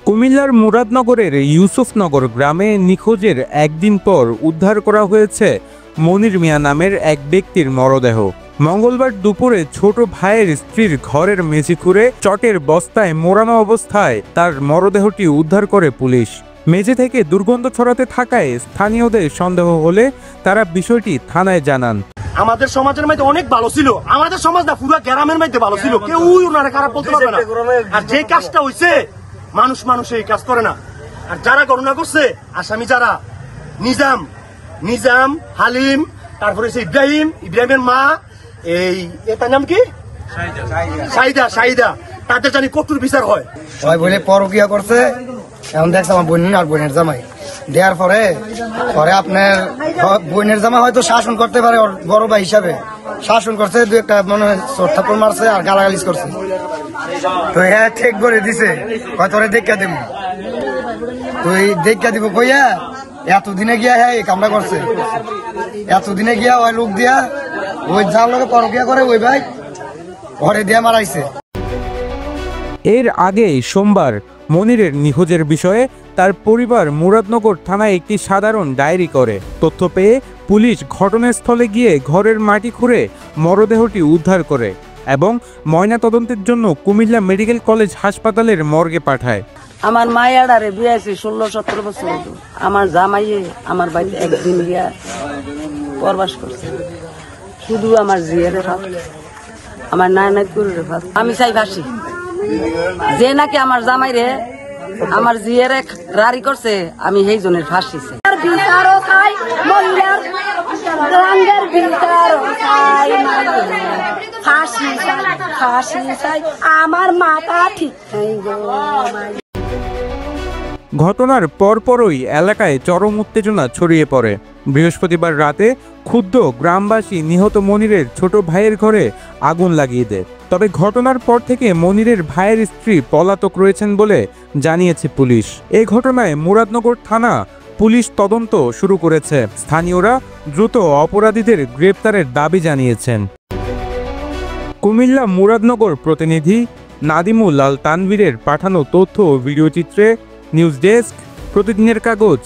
কুমিল্লার মুরাদনগরের ইউসুফনগর গ্রামে নিখোঁজের একদিন পর উদ্ধার করা হয়েছে মনির মিয়া নামের এক ব্যক্তির মরদেহ। মঙ্গলবার দুপুরে ছোট ভাইয়ের স্ত্রীর ঘরের মেঝে খুঁড়ে চটের বস্তায় মোড়ানো অবস্থায় তার মরদেহটি উদ্ধার করে পুলিশ। মেঝে থেকে দুর্গন্ধ ছড়াতে থাকায় স্থানীয়দের সন্দেহ হলে তারা বিষয়টি থানায় জানান। আমাদের সমাজের মধ্যে অনেক ভালো ছিল, আমাদের সমাজ না পুরো গ্রামের মধ্যে ভালো ছিল, কেউ ওনারা খারাপ বলতে পারবে না। আর যে কাজটা হয়েছে মানুষ এই কাজ করে না। আর যারা গণনা করছে আসামি যারা নিজাম হালিম, তারপরে ইব্রাহিমের মা এটার নাম কি সাইদা, তাদের জানি কঠোর বিচার হয়। বলে পরকিয়া করছে, এখন দেখছে আমার বোন আর বোনের জামাই দেওয়ার পরে আপনার বোনের জামাই হয়তো শাসন করতে পারে, ওর বড় ভাই হিসাবে শাসন করছে, দু একটা মনে হয় চোর মারছে আর গালাগালিজ করছে। তো হ্যাঁ ঠিক করে দিছে, হয়তো দেখা দেবো, তুই দেখা দিব কইয়া এতদিনে গিয়া হ্যাঁ এই কামটা করছে। এতদিনে গিয়া ওই লোক দিয়া ওই যার লোকে পরকিয়া করে ওই ভাই ঘরে দিয়া মারাইছে। এর আগে সোমবার মনিরের নিখোঁজের বিষয়ে তার পরিবার মুরাদনগর থানায় একটি সাধারণ ডায়েরি করে। তথ্য পেয়ে পুলিশ ঘটনাস্থলে গিয়ে ঘরের মাটি খুঁড়ে মরদেহটি উদ্ধার করে এবং ময়নাতদন্তের জন্য কুমিল্লা মেডিকেল কলেজ হাসপাতালের মর্গে পাঠায়। আমার মায়াডারে বিয়ে আছে 16-17 বছর। আমার জামাইয়ে আমার বাড়িতে একদিন গিয়া প্রবাস করছে, শুধু আমার জিয়ারে ফাঁক, আমার নায়নাথপুরের ফাঁক। আমি চাই ফাঁসি, যে নাকি আমার জামাই রে আমার জিয়ারে রারি করছে, আমি সেই জনের ফাঁসি চাই। আমার মাথা ঠিক ঘটনার পরপরই এলাকায় চরম উত্তেজনা ছড়িয়ে পড়ে। বৃহস্পতিবার রাতে ক্ষুব্ধ গ্রামবাসী নিহত মনিরের ছোট ভাইয়ের ঘরে আগুন লাগিয়ে দেয়। তবে ঘটনার পর থেকে মনিরের ভাইয়ের স্ত্রী পলাতক রয়েছেন বলে জানিয়েছে পুলিশ। এই ঘটনায় মুরাদনগর থানা পুলিশ তদন্ত শুরু করেছে। স্থানীয়রা দ্রুত অপরাধীদের গ্রেপ্তারের দাবি জানিয়েছেন। কুমিল্লা মুরাদনগর প্রতিনিধি নাদিমুল আল তানভীরের পাঠানো তথ্য ও ভিডিওচিত্রে নিউজ ডেস্ক, প্রতিদিনের কাগজ।